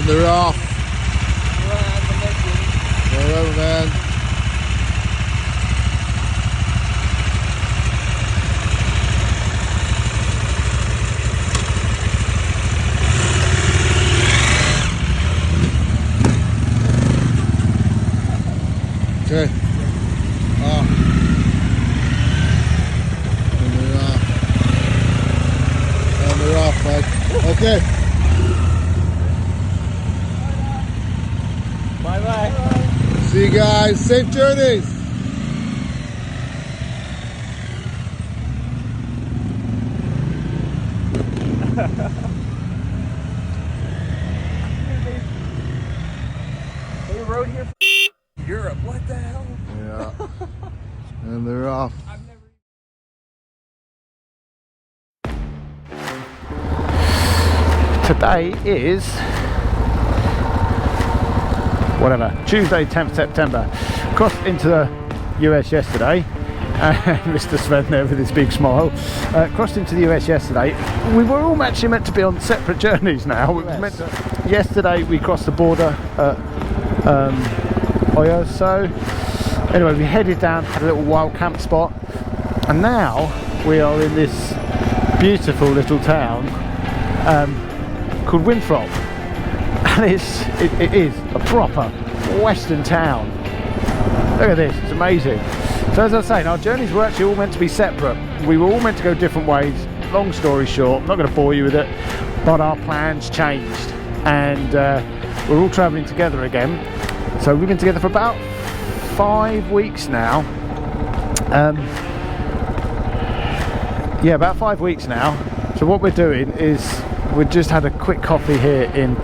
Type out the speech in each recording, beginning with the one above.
they're off. Whatever, man. Okay. Off. And they're off. And they're off, bud. Okay. Bye bye. See you guys. Safe journeys. They rode here for Europe. What the hell? Yeah. And they're off. Today is Tuesday 10th September. Crossed into the US yesterday, Mr. Sven there with his big smile. Crossed into the US yesterday. We were all actually meant to be on separate journeys now. Yesterday we crossed the border at Ohio. So anyway, we headed down, had a little wild camp spot, and now we are in this beautiful little town called Winthrop, and it is a proper western town. Look at this, it's amazing. So as I was saying, our journeys were actually all meant to be separate. We were all meant to go different ways. Long story short, I'm not going to bore you with it, but our plans changed, and we're all travelling together again. So we've been together for about 5 weeks now. Yeah, about 5 weeks now. So what we're doing is we've just had a quick coffee here in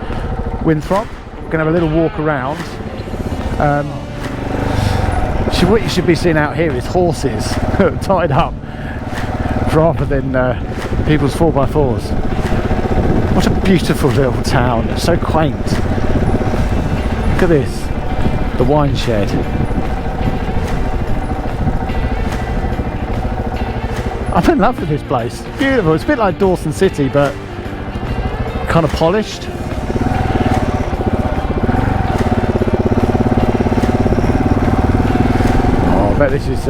Winthrop. We're going to have a little walk around. What you should be seeing out here is horses tied up rather than people's 4x4s. What a beautiful little town. It's so quaint. Look at this. The wine shed. I'm in love with this place. It's beautiful. It's a bit like Dawson City, but kind of polished. Oh, I bet this is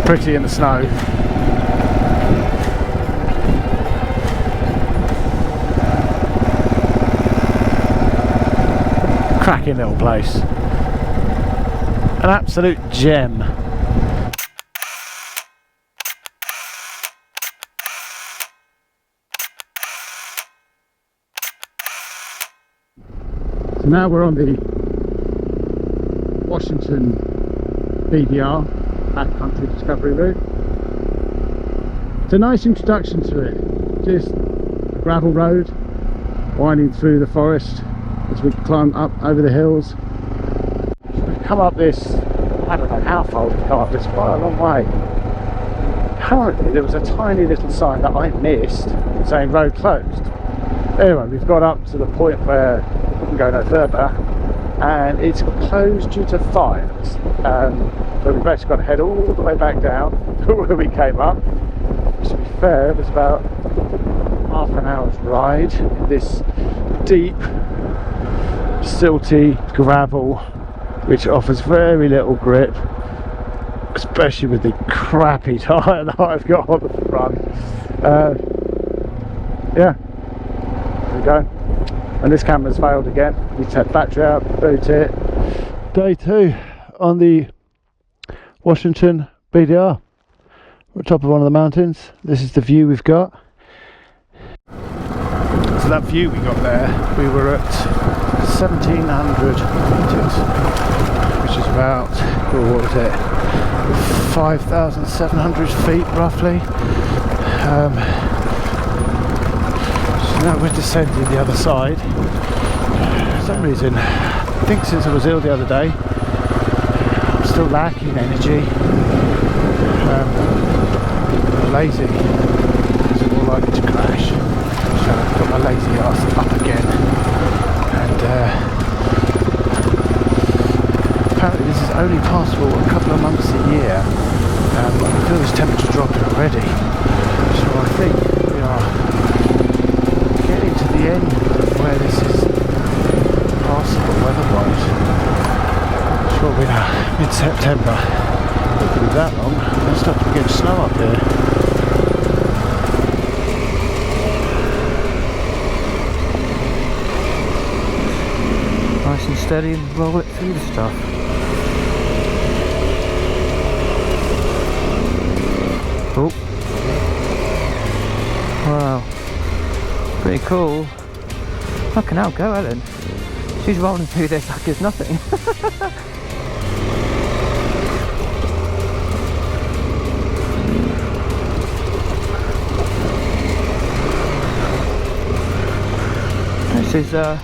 pretty in the snow. Cracking little place. An absolute gem. So now we're on the Washington BDR backcountry discovery route. It's a nice introduction to it. Just a gravel road winding through the forest as we climb up over the hills. We've come up this, I don't know how far we've come up this, quite a long way. Apparently there was a tiny little sign that I missed saying road closed. Anyway, we've got up to the point where we can go no further, and it's closed due to fires. So we've actually got to head all the way back down to where we came up. To be fair, it was about half an hour's ride in this deep, silty gravel, which offers very little grip, especially with the crappy tyre that I've got on the front. Yeah, there we go. And this camera's failed again. We need to take battery out, boot it. Day 2 on the Washington BDR. We're at the top of one of the mountains. This is the view we've got. So that view we got there, we were at 1700 metres, which is about, what was it, 5,700 feet roughly. So now we're descending the other side. For some reason, I think since I was ill the other day, I'm still lacking energy. Lazy. It's more likely to crash. So I've got my lazy ass up again. And apparently this is only possible a couple of months a year. I can feel this temperature dropping already. So I think we are getting to the end of where this is mid-September. Not going to be that long. It's starting to get snow up here. Nice and steady and roll it through the stuff. Oh. Wow. Pretty cool. Fucking hell, go Ellen. She's rolling through this like it's nothing. This is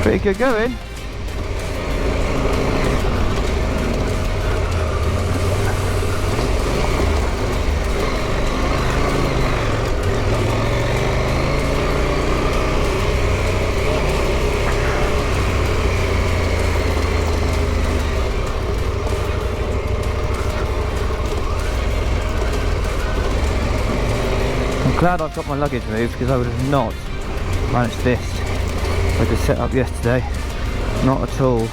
pretty good going. I'm glad I've got my luggage moved because I would have not managed this with the setup yesterday. Not at all.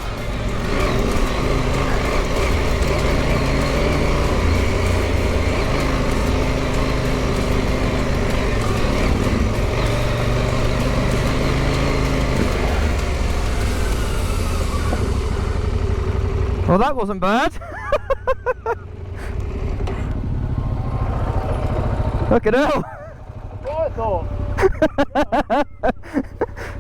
Well, that wasn't bad. Look at hell.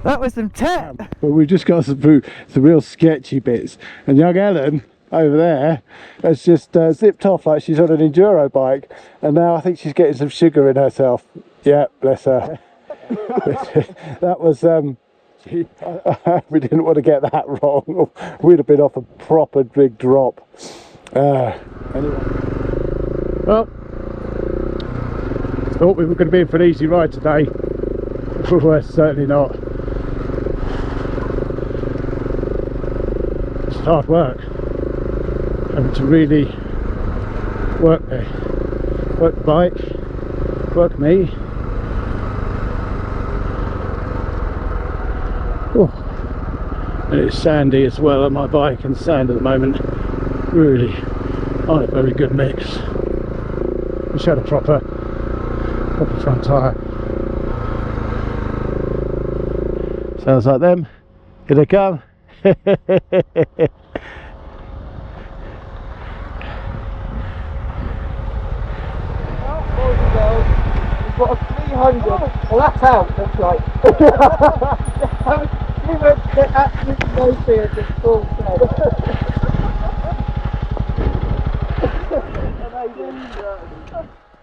That was some tech. But we've just got through some real sketchy bits, and young Ellen over there has just zipped off like she's on an enduro bike, and now I think she's getting some sugar in herself. Yeah, bless her. That was we didn't want to get that wrong. We'd have been off a proper big drop. Anyway, well, thought we were going to be in for an easy ride today. Well, certainly not. It's hard work, having to really work the bike, work me. Oh. And it's sandy as well on my bike, and sand at the moment really aren't a very good mix. We should have a proper front tyre. Sounds like them. Here they come. We've got a 300. Well, that's out, that's right. You went to absolutely no fear of this full set.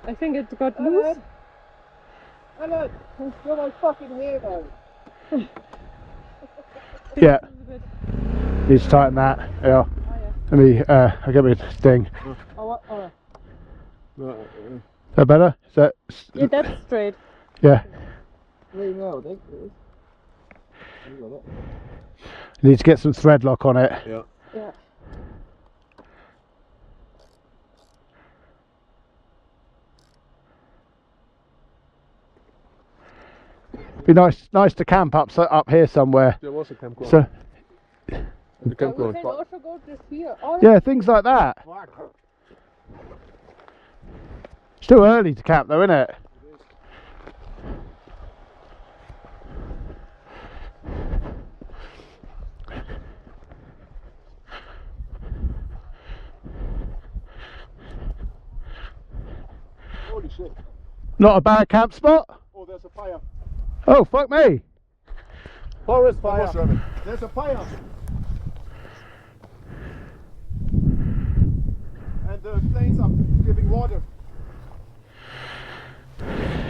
I think it got loose. Hello, you're my fucking hero. Yeah. Need to tighten that. Yeah. Oh, yeah. Let me I'll get me a thing. Oh. Is that better? Is that Yeah, that's straight. yeah. You Need to get some thread lock on it. Yeah. Yeah. Be nice to camp up here somewhere. There was a campground. So We can also go just here. Oh, yeah, things like that. Still early to camp though, isn't it? Holy shit. Not a bad camp spot. Oh, there's a fire. Oh, fuck me. Forest fire. There's a fire. And the flames are giving water.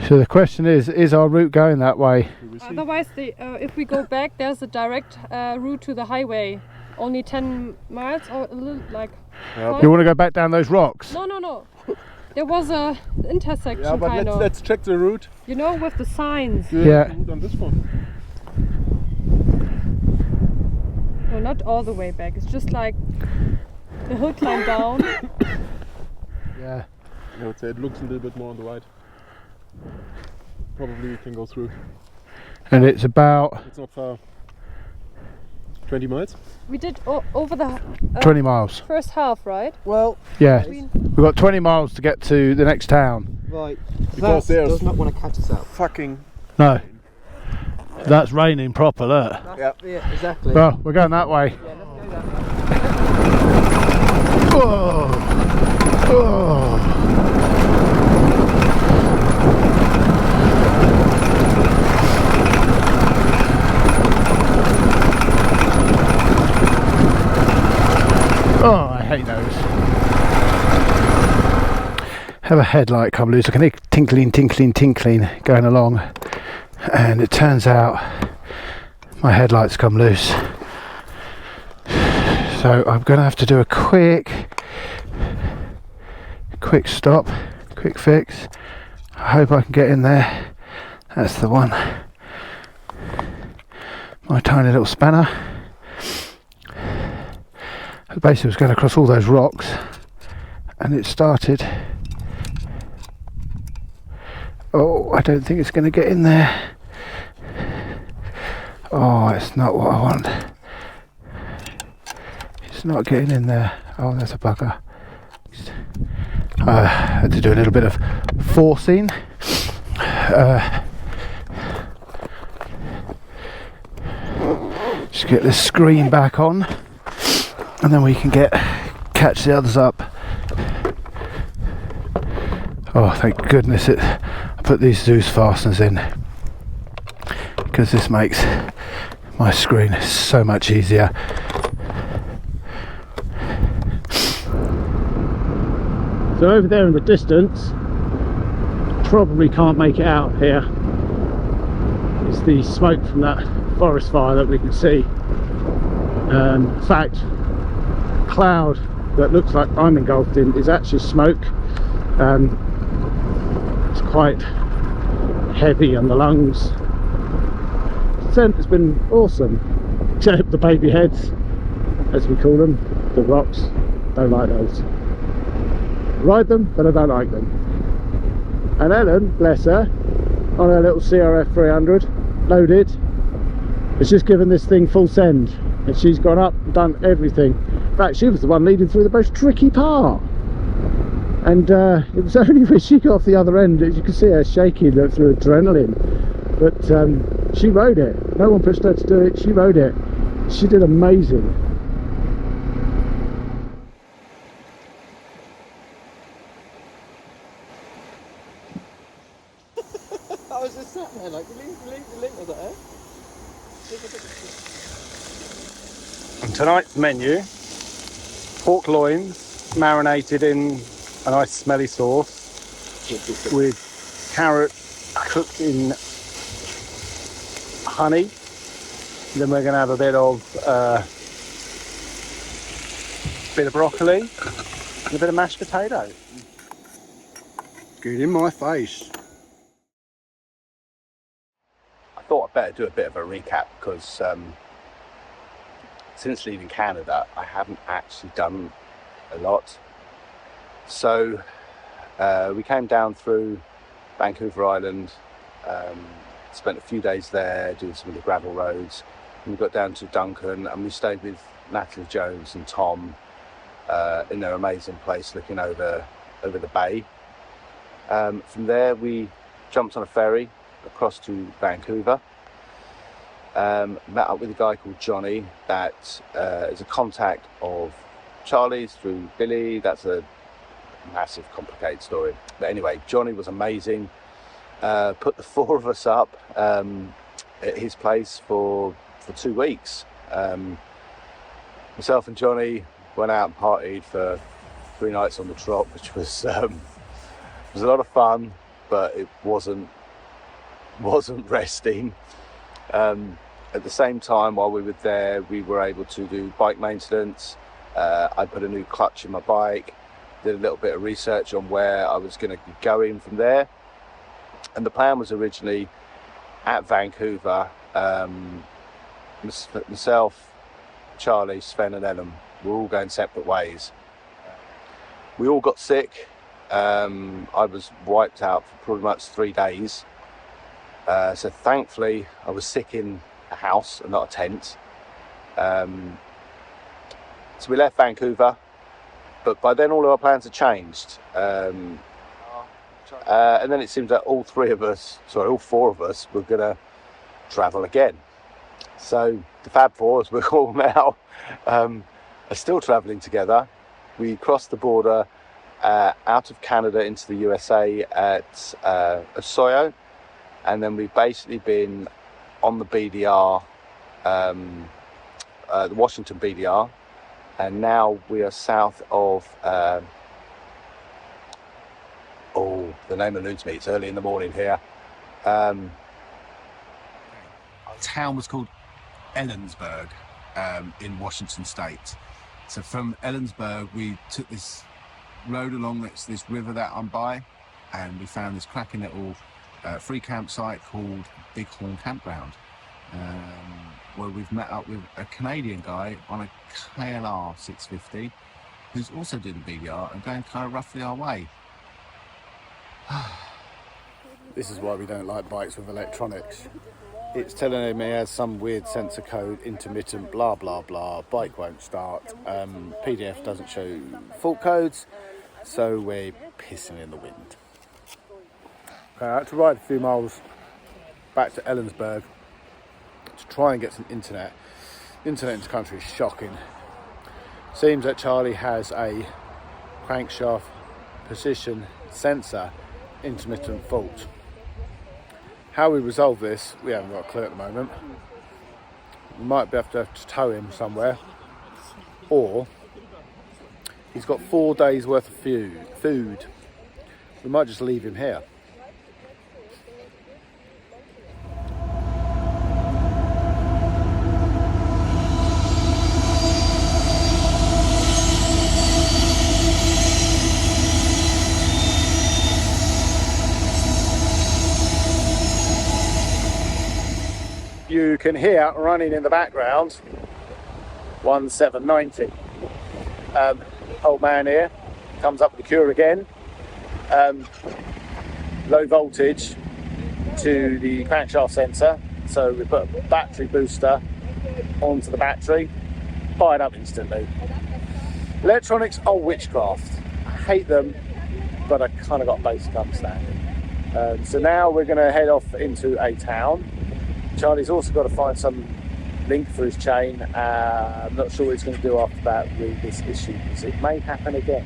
So the question is our route going that way? otherwise, if we go back, there's a direct route to the highway. Only 10 miles or a little like. You want to go back down those rocks? No. There was a intersection Yeah, but kind of. let's check the route. You know, with the signs. Yeah. Route on this one. No, not all the way back. It's just like the hill climb down. Yeah. I would say it looks a little bit more on the right. Probably we can go through. And it's about It's not far. 20 miles? We did over the 20 miles. first half, right? Well, Yeah. Between- We've got 20 miles to get to the next town. right. Because That there's does not want to catch us out. fucking. No. That's raining proper, look. That's, yeah, exactly. Well, we're going that way. Yeah, let's go that way. Oh. Oh. Oh, I hate those. Have a headlight come loose. I can hear tinkling, tinkling, tinkling going along, and it turns out my headlights come loose. So I'm going to have to do a quick stop, quick fix. I hope I can get in there. That's the one. My tiny little spanner. Basically, was going across all those rocks, and it started. Oh, I don't think it's going to get in there. Oh, it's not what I want. It's not getting in there. Oh, that's a bugger. I had to do a little bit of forcing. Just get this screen back on, and then we can catch the others up. Oh, thank goodness I put these Zeus fasteners in, because this makes my screen so much easier. So over there in the distance, probably can't make it out here, is the smoke from that forest fire that we can see. In fact, cloud that looks like I'm engulfed in is actually smoke. It's quite heavy on the lungs. The scent has been awesome, except the baby heads, as we call them, the rocks. Don't like those. Ride them, but I don't like them. And Ellen, bless her, on her little CRF300, loaded, has just given this thing full send, and she's gone up and done everything. In fact, she was the one leading through the most tricky part, and it was only when she got off the other end that you could see her shaking through adrenaline. But she rode it. No one pushed her to do it. She rode it. She did amazing. I was just sat there like, leave, I was like, And tonight's menu: pork loins marinated in a nice smelly sauce with carrot cooked in honey. Then we're going to have a bit of broccoli and a bit of mashed potato. Get in my face. I thought I'd better do a bit of a recap, because since leaving Canada I haven't actually done a lot. So we came down through Vancouver Island, spent a few days there doing some of the gravel roads, and we got down to Duncan, and we stayed with Natalie Jones and Tom in their amazing place looking over the bay. From there we jumped on a ferry across to Vancouver, met up with a guy called Johnny that is a contact of Charlie's through Billy. That's a massive complicated story, but anyway, Johnny was amazing. Put the four of us up at his place for 2 weeks. Myself and Johnny went out and partied for 3 nights on the trot, which was a lot of fun, but it wasn't resting. At the same time, while we were there, we were able to do bike maintenance. I put a new clutch in my bike, did a little bit of research on where I was going to be going from there. And the plan was originally at Vancouver, myself, Charlie, Sven and Ellen were all going separate ways. We all got sick. I was wiped out for pretty much 3 days. So thankfully I was sick in a house and not a tent. So we left Vancouver, but by then all of our plans had changed. And then it seems that all four of us were going to travel again. So the Fab Four, as we're called now, are still travelling together. We crossed the border out of Canada into the USA at Osoyo, and then we've basically been on the BDR, the Washington BDR, and now we are south of the name eludes me, it's early in the morning here. Our town was called Ellensburg in Washington State. So from Ellensburg we took this road along this river that I'm by, and we found this cracking little free campsite called Bighorn Campground, where we've met up with a Canadian guy on a KLR 650 who's also doing the BDR and going kind of roughly our way. This is why we don't like bikes with electronics. It's telling me it has some weird sensor code, intermittent, blah blah blah, bike won't start, PDF doesn't show fault codes, so we're pissing in the wind. Okay, I had to ride a few miles back to Ellensburg to try and get some internet. Internet in this country is shocking. Seems that Charlie has a crankshaft position sensor intermittent fault. How we resolve this, we haven't got a clue at the moment. We might have to tow him somewhere, or he's got 4 days worth of food. We might just leave him here. You can hear running in the background 1790. Old man here comes up with the cure again. Low voltage to the crankshaft sensor, so we put a battery booster onto the battery, fired up instantly. Electronics are witchcraft. I hate them, but I kind of got basic understanding. So now we're going to head off into a town. Charlie's also got to find some link for his chain. I'm not sure what he's going to do after that with this issue, because it may happen again.